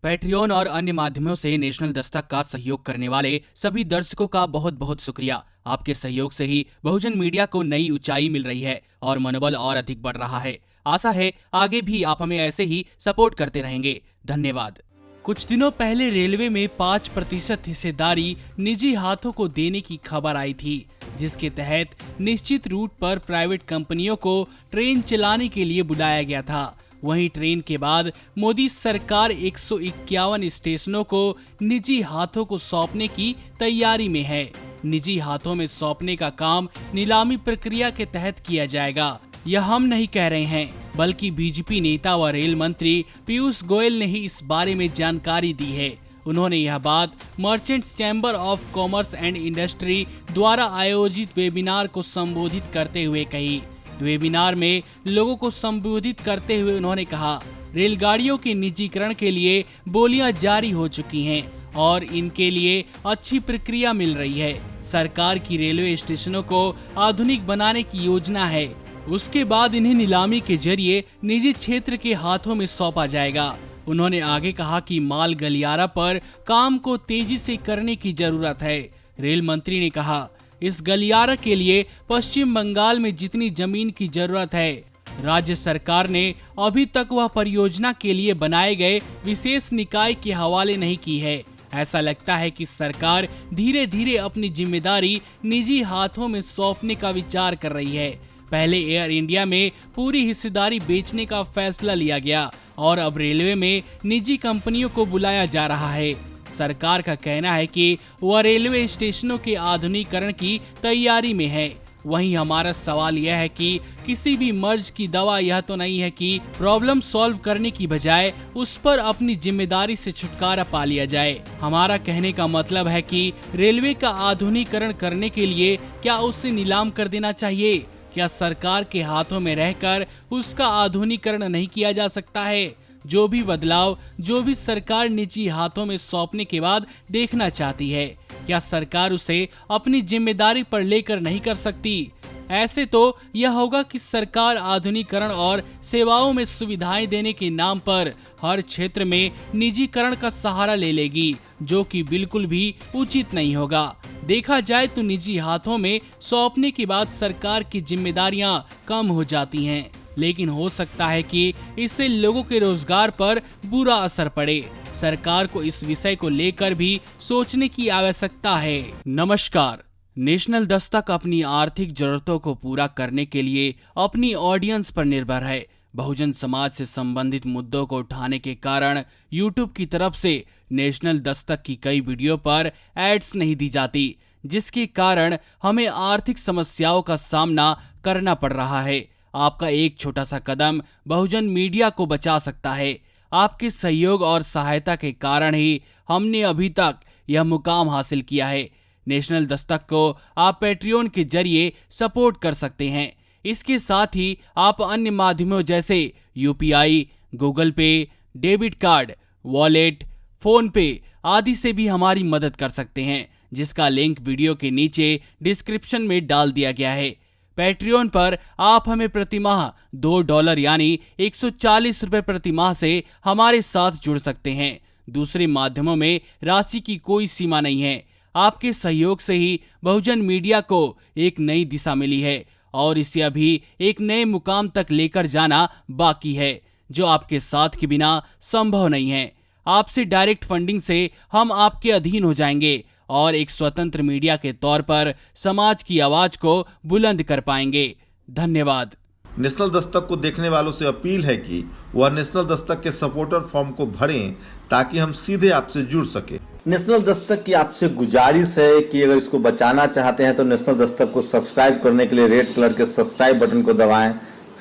Patreon और अन्य माध्यमों से नेशनल दस्तक का सहयोग करने वाले सभी दर्शकों का बहुत बहुत शुक्रिया। आपके सहयोग से ही बहुजन मीडिया को नई ऊंचाई मिल रही है और मनोबल और अधिक बढ़ रहा है। आशा है आगे भी आप हमें ऐसे ही सपोर्ट करते रहेंगे। धन्यवाद। कुछ दिनों पहले रेलवे में 5% हिस्सेदारी निजी हाथों को देने की खबर आई थी, जिसके तहत निश्चित रूट पर प्राइवेट कंपनियों को ट्रेन चलाने के लिए बुलाया गया था। वहीं ट्रेन के बाद मोदी सरकार 151 स्टेशनों को निजी हाथों को सौंपने की तैयारी में है। निजी हाथों में सौंपने का काम नीलामी प्रक्रिया के तहत किया जाएगा। यह हम नहीं कह रहे हैं, बल्कि बीजेपी नेता व रेल मंत्री पीयूष गोयल ने ही इस बारे में जानकारी दी है। उन्होंने यह बात merchants chamber of commerce and industry द्वारा आयोजित वेबिनार को संबोधित करते हुए कही। वेबिनार में लोगों को संबोधित करते हुए उन्होंने कहा, रेलगाड़ियों के निजीकरण के लिए बोलियां जारी हो चुकी हैं और इनके लिए अच्छी प्रक्रिया मिल रही है। सरकार की रेलवे स्टेशनों को आधुनिक बनाने की योजना है। उसके बाद इन्हें नीलामी के जरिए निजी क्षेत्र के हाथों में सौंपा जाएगा। उन्होंने आगे कहा कि माल गलियारा पर काम को तेजी से करने की जरूरत है। रेल मंत्री ने कहा, इस गलियारा के लिए पश्चिम बंगाल में जितनी जमीन की जरूरत है, राज्य सरकार ने अभी तक वह परियोजना के लिए बनाए गए विशेष निकाय के हवाले नहीं की है। ऐसा लगता है कि सरकार धीरे धीरे अपनी जिम्मेदारी निजी हाथों में सौंपने का विचार कर रही है। पहले एयर इंडिया में पूरी हिस्सेदारी बेचने का फैसला लिया गया और अब रेलवे में निजी कंपनियों को बुलाया जा रहा है। सरकार का कहना है कि वह रेलवे स्टेशनों के आधुनिकीकरण की तैयारी में है। वहीं हमारा सवाल यह है कि किसी भी मर्ज की दवा यह तो नहीं है कि प्रॉब्लम सॉल्व करने की बजाय उस पर अपनी जिम्मेदारी से छुटकारा पा लिया जाए। हमारा कहने का मतलब है कि रेलवे का आधुनिकीकरण करने के लिए क्या उसे नीलाम कर देना चाहिए? क्या सरकार के हाथों में रहकर उसका आधुनिकीकरण नहीं किया जा सकता है? जो भी बदलाव जो भी सरकार निजी हाथों में सौंपने के बाद देखना चाहती है, क्या सरकार उसे अपनी जिम्मेदारी पर लेकर नहीं कर सकती? ऐसे तो यह होगा कि सरकार आधुनिकीकरण और सेवाओं में सुविधाएं देने के नाम पर हर क्षेत्र में निजीकरण का सहारा ले लेगी, जो कि बिल्कुल भी उचित नहीं होगा। देखा जाए तो निजी हाथों में सौंपने के बाद सरकार की जिम्मेदारियां कम हो जाती हैं, लेकिन हो सकता है कि इससे लोगों के रोजगार पर बुरा असर पड़े। सरकार को इस विषय को लेकर भी सोचने की आवश्यकता है। नमस्कार। नेशनल दस्तक अपनी आर्थिक जरूरतों को पूरा करने के लिए अपनी ऑडियंस पर निर्भर है। बहुजन समाज से संबंधित मुद्दों को उठाने के कारण यूट्यूब की तरफ से नेशनल दस्तक की कई वीडियो पर एड्स नहीं दी जाती, जिसके कारण हमें आर्थिक समस्याओं का सामना करना पड़ रहा है। आपका एक छोटा सा कदम बहुजन मीडिया को बचा सकता है। आपके सहयोग और सहायता के कारण ही हमने अभी तक यह मुकाम हासिल किया है। नेशनल दस्तक को आप पैट्रियन के जरिए सपोर्ट कर सकते हैं। इसके साथ ही आप अन्य माध्यमों जैसे यूपीआई, गूगल पे, डेबिट कार्ड, वॉलेट, फोन पे आदि से भी हमारी मदद कर सकते हैं, जिसका लिंक वीडियो के नीचे डिस्क्रिप्शन में डाल दिया गया है। पैट्रियन पर आप हमें प्रतिमाह $2 यानी 140 रुपए प्रतिमाह से हमारे साथ जुड़ सकते हैं। दूसरे माध्यमों में राशि की कोई सीमा नहीं है। आपके सहयोग से ही बहुजन मीडिया को एक नई दिशा मिली है और इसे अभी एक नए मुकाम तक लेकर जाना बाकी है, जो आपके साथ के बिना संभव नहीं है। आपसे डायरेक्ट फंडिंग से हम आपके अधीन हो जाएंगे और एक स्वतंत्र मीडिया के तौर पर समाज की आवाज को बुलंद कर पाएंगे। धन्यवाद। नेशनल दस्तक को देखने वालों से अपील है कि वह नेशनल दस्तक के सपोर्टर फॉर्म को भरें ताकि हम सीधे आपसे जुड़ सके। नेशनल दस्तक की आपसे गुजारिश है कि अगर इसको बचाना चाहते हैं तो नेशनल दस्तक को सब्सक्राइब करने के लिए रेड कलर के सब्सक्राइब बटन को दबाएं,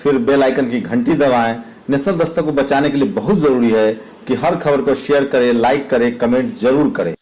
फिर बेल आइकन की घंटी दबाएं। नेशनल दस्तक को बचाने के लिए बहुत जरूरी है कि हर खबर को शेयर करें, लाइक करें, कमेंट जरूर करें।